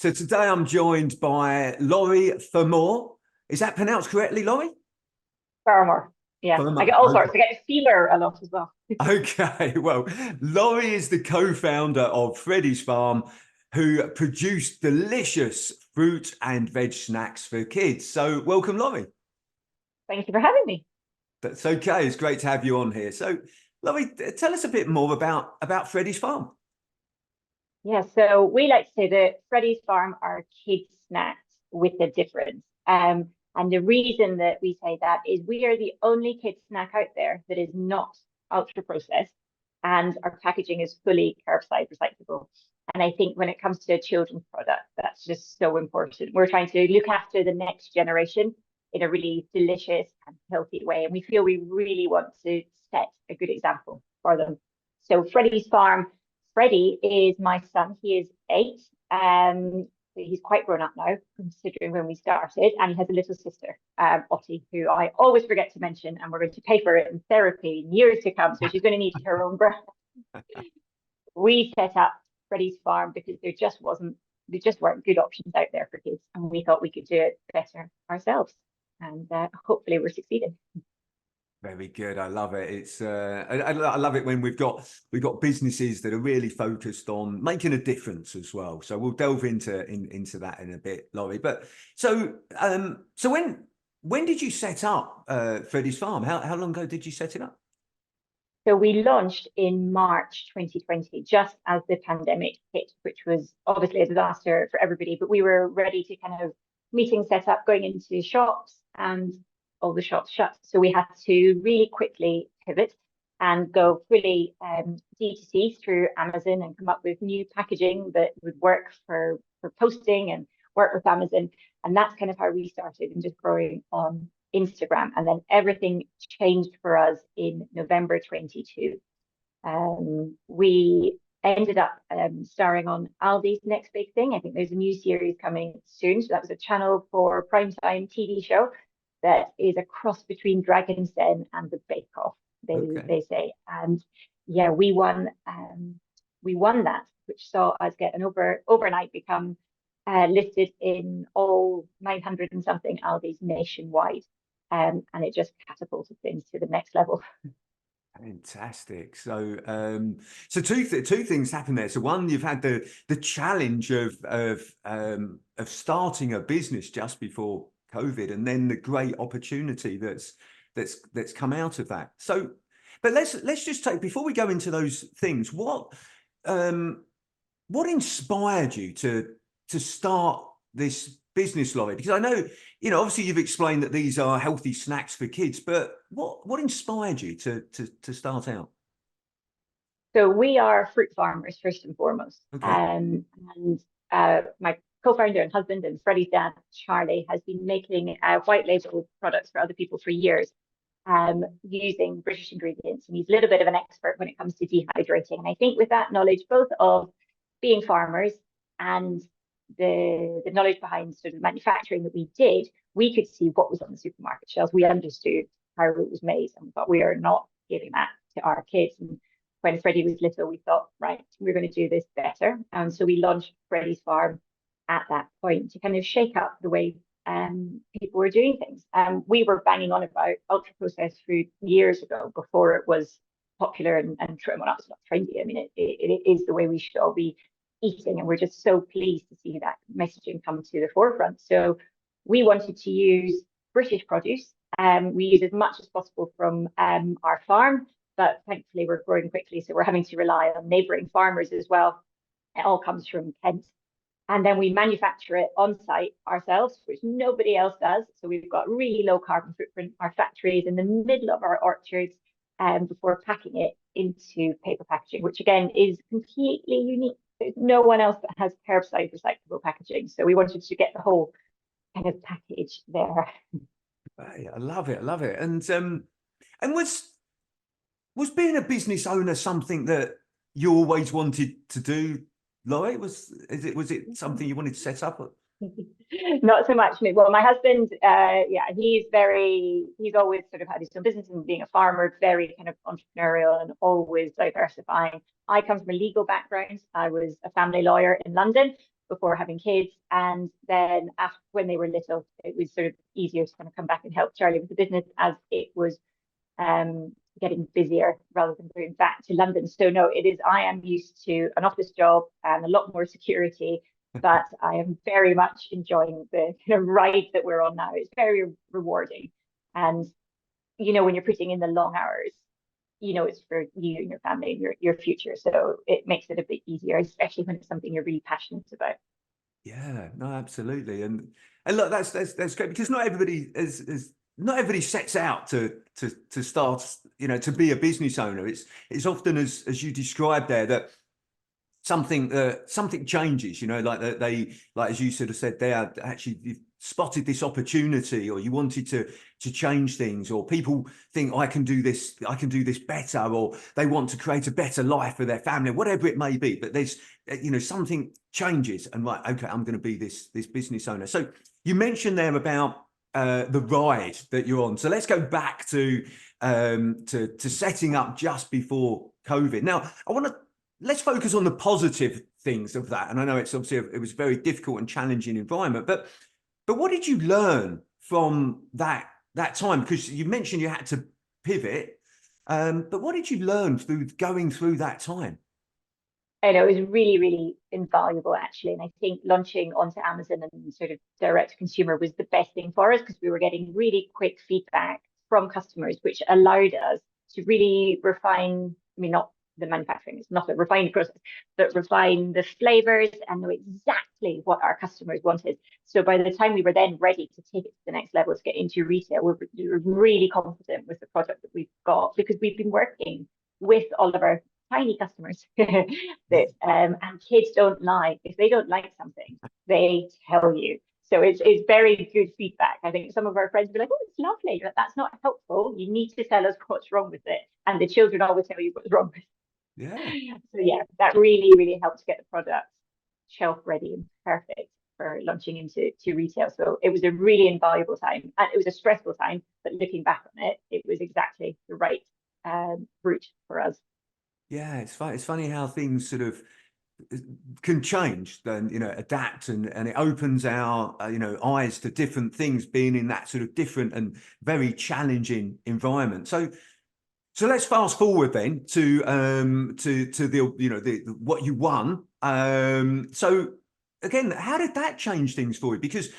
So today I'm joined by Laurie Fermor. Is that pronounced correctly, Laurie? Fermor. Yeah, I Fermor. get all Okay. sorts. I get femur a lot as well. Okay. Well, Laurie is the co-founder of Freddie's Farm, who produce delicious fruit and veg snacks for kids. So welcome, Laurie. Thank you for having me. That's okay. It's great to have you on here. So, Laurie, tell us a bit more about Freddie's Farm. Yeah, so we like to say that Freddie's Farm are kids' snacks with a difference. And the reason that we say that is we are the only kids' snack out there that is not ultra processed, and our packaging is fully curbside recyclable. And I think when it comes to a children's product, that's just so important. We're trying to look after the next generation in a really delicious and healthy way. And we feel we really want to set a good example for them. So Freddie's Farm, Freddie is my son. He is 8. He's quite grown up now, considering when we started, and he has a little sister, Ottie, who I always forget to mention, and we're going to pay for it in therapy in years to come. So she's going to need her own brand. We set up Freddie's Farm because there just weren't good options out there for kids, and we thought we could do it better ourselves, and hopefully we're succeeding. Very good. I love it. It's I love it when we've got businesses that are really focused on making a difference as well. So we'll delve into that in a bit, Laurie. But so when did you set up Freddie's Farm? How long ago did you set it up? So we launched in March 2020, just as the pandemic hit, which was obviously a disaster for everybody. But we were ready to kind of meetings set up, going into shops, and all the shops shut. So we had to really quickly pivot and go fully D2C through Amazon and come up with new packaging that would work for posting and work with Amazon. And that's kind of how we started, and just growing on Instagram. And then everything changed for us in November 22. We ended up starring on Aldi's next big thing. I think there's a new series coming soon. So that was a Channel 4 primetime TV show that is a cross between Dragon's Den and the Bake Off, they say. And yeah, we won that, which saw us get an overnight become listed in all 900 and something Aldi's nationwide. And it just catapulted things to the next level. Fantastic. So, so two things happened there. So, one, you've had the challenge of starting a business just before COVID, and then the great opportunity that's come out of that. So, but let's just take, before we go into those things, what inspired you to start this business, Laurie? Because I know, obviously you've explained that these are healthy snacks for kids, but what inspired you to start out? So we are fruit farmers first and foremost. Okay. And my co-founder and husband and Freddie's dad, Charlie, has been making white label products for other people for years, using British ingredients. And he's a little bit of an expert when it comes to dehydrating. And I think with that knowledge, both of being farmers and the knowledge behind sort of manufacturing that we did, we could see what was on the supermarket shelves. We understood how it was made, and we thought we are not giving that to our kids. And when Freddie was little, we thought, right, we're going to do this better. And so we launched Freddie's Farm at that point to kind of shake up the way people were doing things. We were banging on about ultra processed food years ago, before it was popular and well, not trendy. I mean, it is the way we should all be eating, and we're just so pleased to see that messaging come to the forefront. So we wanted to use British produce. We use as much as possible from our farm, but thankfully we're growing quickly, so we're having to rely on neighbouring farmers as well. It all comes from Kent. And then we manufacture it on site ourselves, which nobody else does. So we've got really low carbon footprint. Our factory is in the middle of our orchards, before packing it into paper packaging, which again is completely unique. There's no one else that has curbside recyclable packaging. So we wanted to get the whole kind of package there. I love it. I love it. And was being a business owner something that you always wanted to do, Laurie? Was it something you wanted to set up? Not so much me. Well, my husband, he's always sort of had his own business, and being a farmer, very kind of entrepreneurial and always diversifying. I come from a legal background. I was a family lawyer in London, before having kids. And then after, when they were little, it was sort of easier to kind of come back and help Charlie with the business as it was getting busier rather than going back to London. So no, it is, I am used to an office job and a lot more security, but I am very much enjoying the kind of ride that we're on now. It's very rewarding. And, you know, when you're putting in the long hours, you know, it's for you and your family and your future. So it makes it a bit easier, especially when it's something you're really passionate about. Yeah, no, absolutely. And look, that's great, because not everybody is not everybody sets out to start, you know, to be a business owner. It's often as you described there, that something changes, you know, like that they, like as you sort of said there, actually you've spotted this opportunity, or you wanted to change things, or people think I can do this better, or they want to create a better life for their family, whatever it may be. But there's, you know, something changes, and right, okay, I'm going to be this business owner. So you mentioned there about the ride that you're on. So let's go back to setting up just before COVID. Now, let's focus on the positive things of that. And I know it's obviously it was a very difficult and challenging environment, but what did you learn from that time? Because you mentioned you had to pivot, but what did you learn through going through that time? I know it was really, really invaluable actually. And I think launching onto Amazon and sort of direct to consumer was the best thing for us, because we were getting really quick feedback from customers, which allowed us to really refine, I mean, not the manufacturing, it's not a refined process, but refine the flavors and know exactly what our customers wanted. So by the time we were then ready to take it to the next level, to get into retail, we were really confident with the product that we've got, because we've been working with all of our tiny customers that and kids don't lie. If they don't like something, they tell you. So it's very good feedback. I think some of our friends will be like, oh, it's lovely, but that's not helpful. You need to tell us what's wrong with it. And the children always tell you what's wrong with it. Yeah. So yeah, that really, really helped to get the product shelf ready and perfect for launching into retail. So it was a really invaluable time, and it was a stressful time, but looking back on it, it was exactly the right route for us. Yeah, it's funny. It's funny how things sort of can change, then, you know, adapt, and it opens our you know, eyes to different things, being in that sort of different and very challenging environment. So let's fast forward then to the, you know, the what you won. So again, how did that change things for you? Because,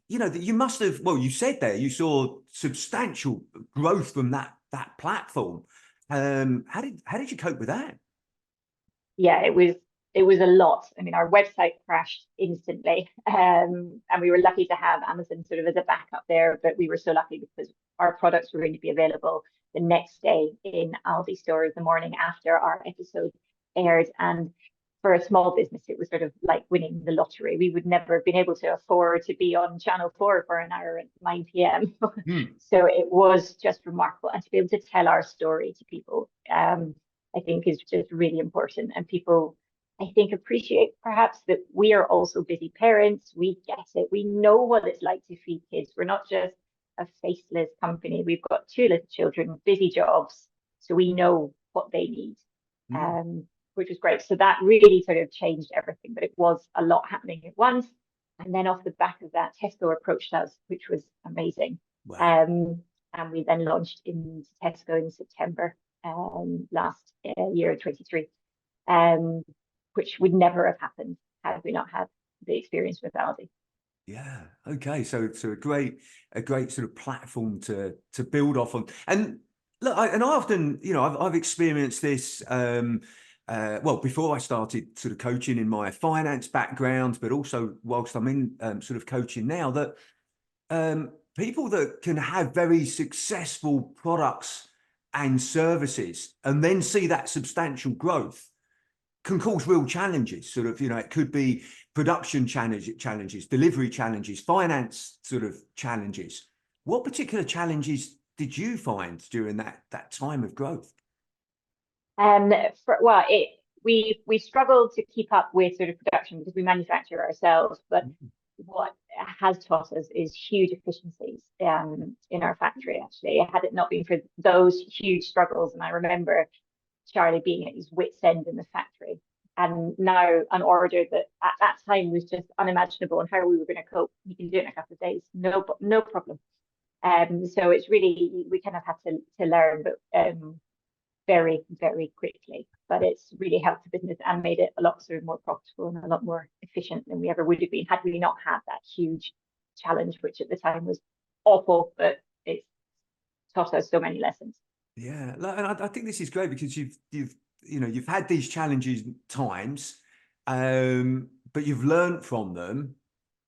you know, that you must have, well, you said there you saw substantial growth from that platform. How did you cope with that? Yeah, it was a lot. I mean, our website crashed instantly, and we were lucky to have Amazon sort of as a backup there. But we were so lucky because our products were going to be available the next day in Aldi stores the morning after our episode aired. And for a small business, it was sort of like winning the lottery. We would never have been able to afford to be on Channel 4 for an hour at 9 p.m. So it was just remarkable. And to be able to tell our story to people, I think is just really important. And people, I think, appreciate perhaps that we are also busy parents. We get it. We know what it's like to feed kids. We're not just a faceless company. We've got two little children, busy jobs. So we know what they need, which was great. So that really sort of changed everything. But it was a lot happening at once. And then off the back of that, Tesco approached us, which was amazing. Wow. And we then launched in Tesco in September last year, 23, which would never have happened had we not had the experience with Aldi. Yeah. Okay. So a great sort of platform to build off on. And look, I often, you know, I've experienced this. Well, before I started sort of coaching in my finance background, but also whilst I'm in sort of coaching now, that people that can have very successful products and services and then see that substantial growth can cause real challenges. Sort of, you know, it could be production challenges, delivery challenges, finance sort of challenges. What particular challenges did you find during that time of growth? We struggled to keep up with sort of production because we manufacture ourselves, but what has taught us is huge efficiencies in our factory. Actually, had it not been for those huge struggles, and I remember Charlie being at his wit's end in the factory, and now an order that at that time was just unimaginable and how we were going to cope. You can do it in a couple of days, no problem. So it's really, we kind of had to learn, but very, very quickly. But it's really helped the business and made it a lot sort of more profitable and a lot more efficient than we ever would have been had we not had that huge challenge, which at the time was awful, but it's taught us so many lessons. Yeah, and I think this is great because you've had these challenges times, but you've learned from them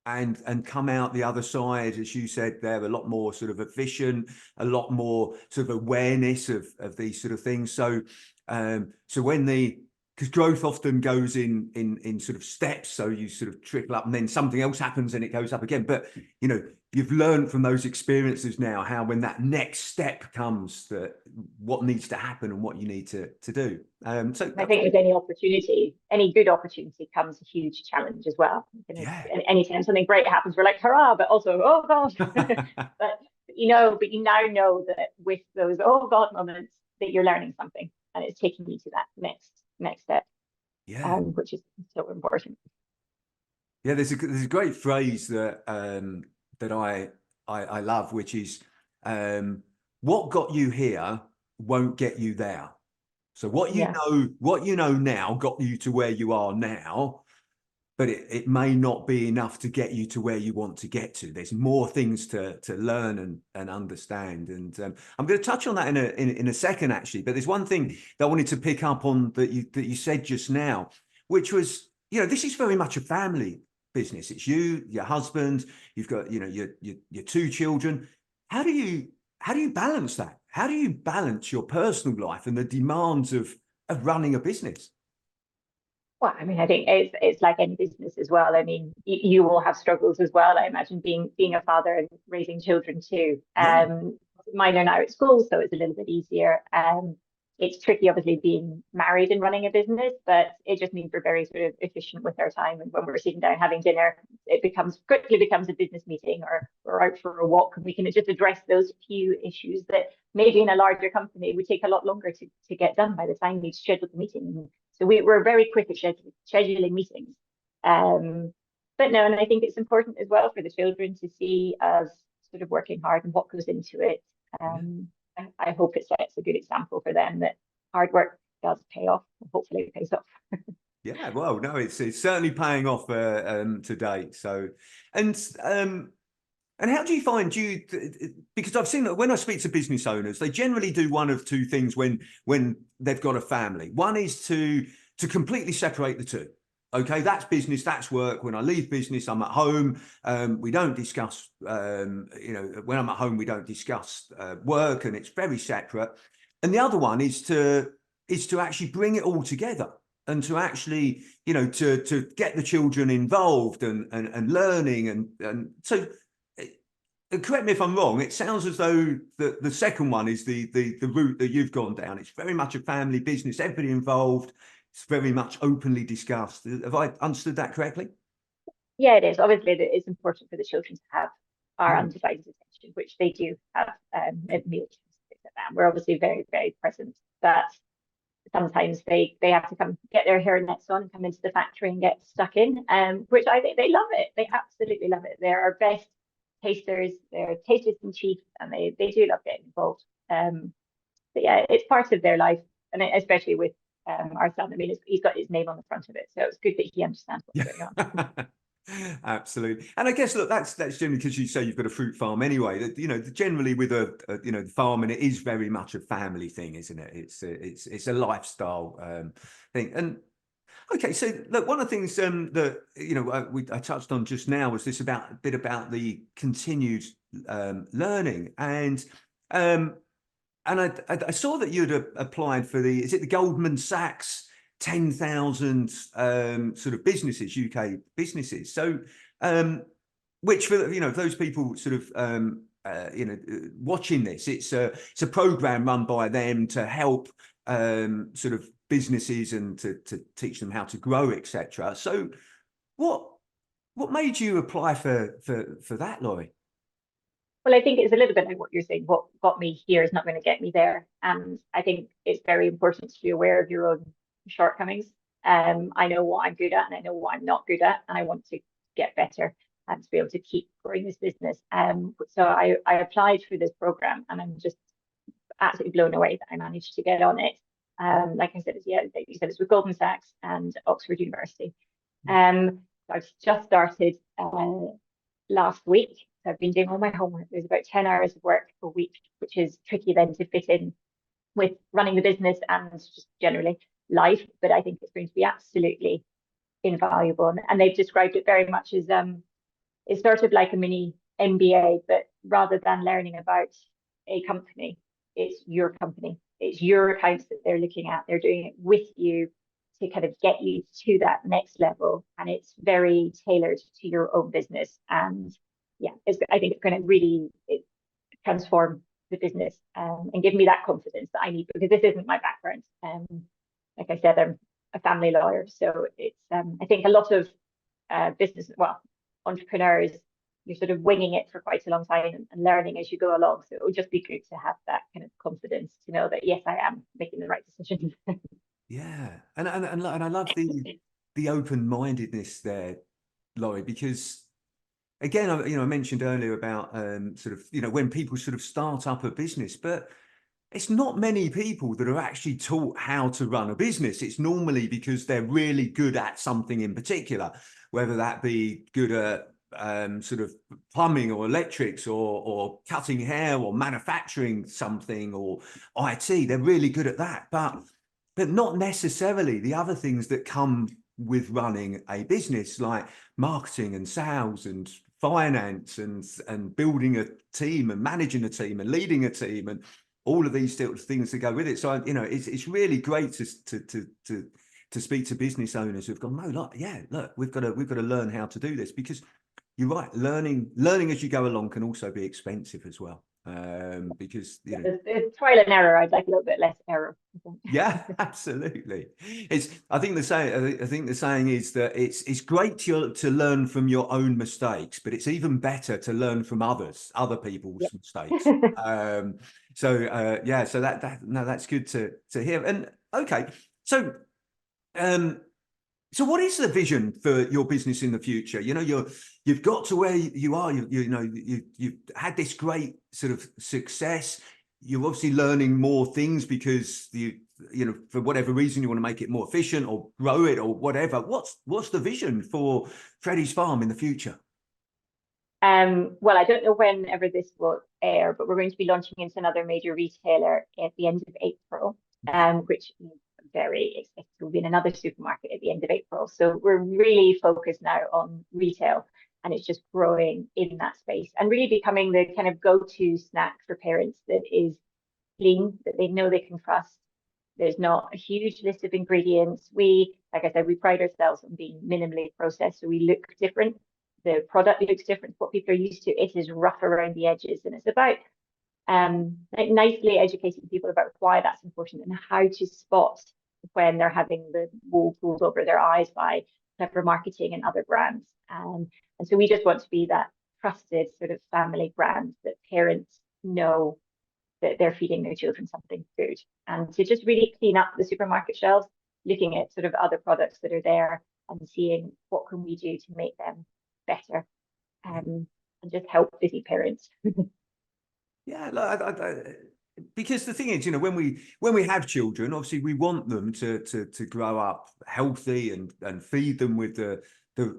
and come out the other side, as you said, they're a lot more sort of efficient, a lot more sort of awareness of these sort of things. So so when because growth often goes in sort of steps, so you sort of trickle up and then something else happens and it goes up again. But you've learned from those experiences now how when that next step comes, that what needs to happen and what you need to do. So I think with any opportunity, any good opportunity comes a huge challenge as well. yeah. Anytime something great happens, we're like, hurrah, but also, oh God. but you now know that with those oh God moments that you're learning something and it's taking you to that next step, Yeah. which is so important. Yeah, there's a great phrase that that I love, which is what got you here won't get you there. So what Yeah. you know now got you to where you are now, but it may not be enough to get you to where you want to get to. There's more things to learn and understand. And I'm going to touch on that in a second, actually. But there's one thing that I wanted to pick up on that you said just now, which was, this is very much a family business. It's you, your husband, you've got, your two children. How do you balance that? How do you balance your personal life and the demands of running a business? Well, I mean, I think it's like any business as well. I mean, you will have struggles as well. I imagine being a father and raising children too. Yeah. Mine are now at school, so it's a little bit easier. It's tricky, obviously, being married and running a business, but it just means we're very sort of efficient with our time. And when we're sitting down having dinner, it quickly becomes a business meeting, or we're out for a walk, and we can just address those few issues that maybe in a larger company would take a lot longer to get done by the time we've scheduled the meeting. So we're very quick at scheduling meetings. But no, and I think it's important as well for the children to see us sort of working hard and what goes into it. I hope it sets a good example for them that hard work does pay off, and hopefully it pays off. Yeah, well, no, it's certainly paying off to date. So, and how do you find because I've seen that when I speak to business owners, they generally do one of two things when they've got a family. One is to completely separate the two. Okay, that's business, that's work. When I leave business, I'm at home. We don't discuss, when I'm at home, we don't discuss work, and it's very separate. And the other one is to actually bring it all together and to actually, to get the children involved and learning. And so, correct me if I'm wrong, it sounds as though the second one is the route that you've gone down. It's very much a family business, everybody involved. It's very much openly discussed. Have I understood that correctly? Yeah, it is. Obviously, it's important for the children to have our undivided attention, which they do have at meal times. We're obviously very, very present. But sometimes they have to come get their hair nets on and come into the factory and get stuck in, which I think they love it. They absolutely love it. They're our best tasters, they're tasters in chief, and they do love getting involved. But yeah, it's part of their life, and especially with our son. I mean, he's got his name on the front of it, so it's good that he understands what's going on. Absolutely. And I guess, look, that's generally because you say you've got a fruit farm anyway. That generally with the farming, it is very much a family thing, isn't it? It's a lifestyle thing. And okay, so look, one of the things that I touched on just now was this bit about the continued learning, and I saw that you'd applied for is it the Goldman Sachs 10,000 sort of businesses, UK businesses. So, which for those people sort of watching this, it's a program run by them to help sort of businesses and to teach them how to grow, etc. So, what made you apply for that, Laurie? Well, I think it's a little bit like what you're saying. What got me here is not going to get me there. And I think it's very important to be aware of your own shortcomings. I know what I'm good at and I know what I'm not good at, and I want to get better and to be able to keep growing this business. So I applied for this program, and I'm just absolutely blown away that I managed to get on it. Like I said, like you said, it's with Goldman Sachs and Oxford University. I've just started last week. So I've been doing all my homework. There's about 10 hours of work a week, which is tricky then to fit in with running the business and just generally life. But I think it's going to be absolutely invaluable. And they've described it very much as it's sort of like a mini MBA, but rather than learning about a company, it's your company. It's your accounts that they're looking at. They're doing it with you to kind of get you to that next level. And it's very tailored to your own business. And yeah, I think it's going to really transform the business and give me that confidence that I need, because this isn't my background. Like I said, I'm a family lawyer. So it's, I think a lot of entrepreneurs, you're sort of winging it for quite a long time and learning as you go along. So it would just be good to have that kind of confidence to know that, yes, I am making the right decisions. Yeah, and I love the open-mindedness there, Laurie, because again, I mentioned earlier about sort of, when people sort of start up a business, but it's not many people that are actually taught how to run a business. It's normally because they're really good at something in particular, whether that be good at sort of plumbing or electrics or cutting hair or manufacturing something or IT. They're really good at that, but not necessarily the other things that come with running a business, like marketing and sales and finance and building a team and managing a team and leading a team and all of these things that go with it. So it's really great to speak to business owners who've gone, no, look, yeah, look, we've got to learn how to do this, because you're right, learning as you go along can also be expensive as well. Because it's trial and error. I'd like a little bit less error. Yeah, absolutely. I think the saying is that it's great to learn from your own mistakes, but it's even better to learn from other people's mistakes. Yeah, so that's good to hear. And okay, so so what is the vision for your business in the future? You've got to where you are. You've had this great sort of success. You're obviously learning more things because for whatever reason you want to make it more efficient or grow it or whatever. What's the vision for Freddie's Farm in the future? Well, I don't know whenever this will air, but we're going to be launching into another major retailer at the end of April, which is very exciting. We'll be in another supermarket at the end of April. So we're really focused now on retail, and it's just growing in that space and really becoming the kind of go-to snack for parents that is clean, that they know they can trust. There's not a huge list of ingredients. Like I said, we pride ourselves on being minimally processed, so we look different. The product looks different to what people are used to. It is rough around the edges, and it's about like nicely educating people about why that's important and how to spot when they're having the wool pulled over their eyes by clever marketing and other brands. And so we just want to be that trusted sort of family brand that parents know that they're feeding their children something good, and to just really clean up the supermarket shelves, looking at sort of other products that are there and seeing what can we do to make them better, and just help busy parents. Yeah, because the thing is, when we have children, obviously we want them to grow up healthy and feed them with the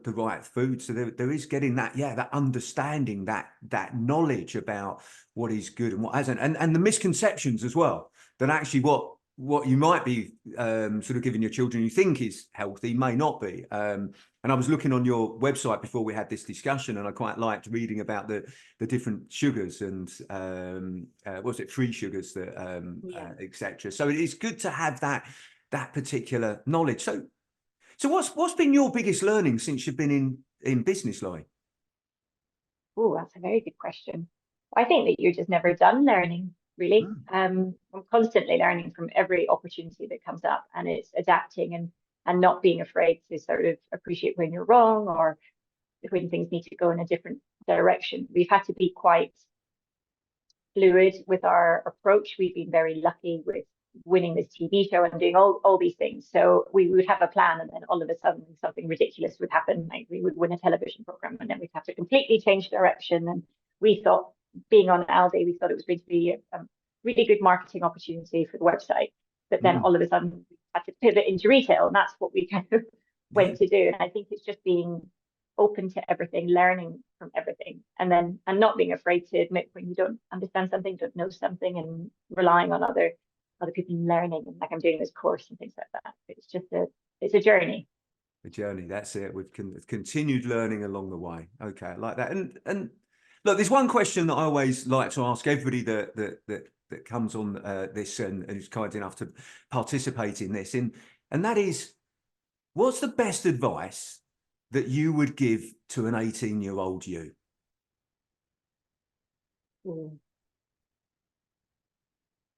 right food. So there is getting that understanding, that knowledge about what is good and what hasn't, and the misconceptions as well, that actually what you might be sort of giving your children you think is healthy may not be. And I was looking on your website before we had this discussion, and I quite liked reading about the different sugars and was it free sugars that etc. So it is good to have that particular knowledge. So what's been your biggest learning since you've been in business, Laurie? Oh, that's a very good question. I think that you're just never done learning, really. I'm constantly learning from every opportunity that comes up, and it's adapting and not being afraid to sort of appreciate when you're wrong or when things need to go in a different direction. We've had to be quite fluid with our approach. We've been very lucky with winning this TV show and doing all these things. So we would have a plan, and then all of a sudden something ridiculous would happen. Like we would win a television program, and then we'd have to completely change direction. And we thought, being on Aldi, we thought it was going to be a really good marketing opportunity for the website. But then all of a sudden we had to pivot into retail, and that's what we kind of went to do. And I think it's just being open to everything, learning from everything, and not being afraid to admit when you don't understand something, don't know something, and relying on other people learning. And like I'm doing this course and things like that. It's a journey. The journey, that's it. We've continued learning along the way. Okay, I like that. And look, there's one question that I always like to ask everybody that comes on this and is kind enough to participate in this, and that is, what's the best advice that you would give to an 18-year-old you?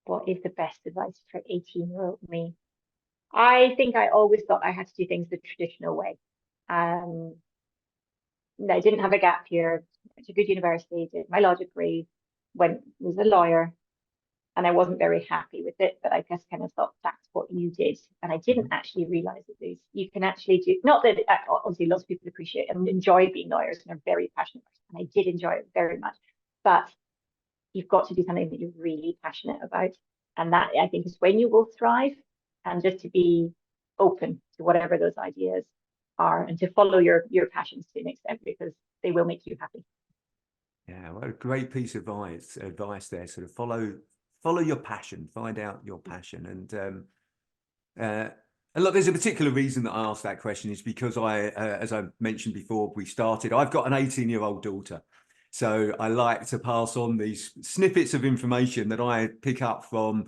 What is the best advice for 18-year-old me? I think I always thought I had to do things the traditional way. I didn't have a gap year, went to a good university, did my law degree, was a lawyer, and I wasn't very happy with it, but I just kind of thought that's what you did. And I didn't actually realize that you can actually do, not that obviously lots of people appreciate and enjoy being lawyers and are very passionate, and I did enjoy it very much, but you've got to do something that you're really passionate about. And that, I think, is when you will thrive. And just to be open to whatever those ideas are, and to follow your passions to an extent, because they will make you happy. Yeah, what a great piece of advice there. Sort of follow your passion, find out your passion. And look, there's a particular reason that I asked that question, is because as I mentioned before we started, I've got an 18-year-old daughter. So I like to pass on these snippets of information that I pick up from,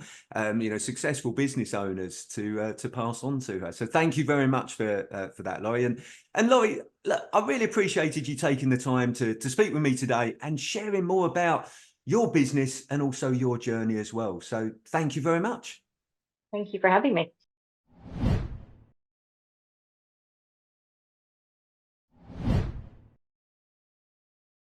successful business owners to pass on to her. So thank you very much for that, Laurie. And Laurie, look, I really appreciated you taking the time to speak with me today and sharing more about your business and also your journey as well. So thank you very much. Thank you for having me.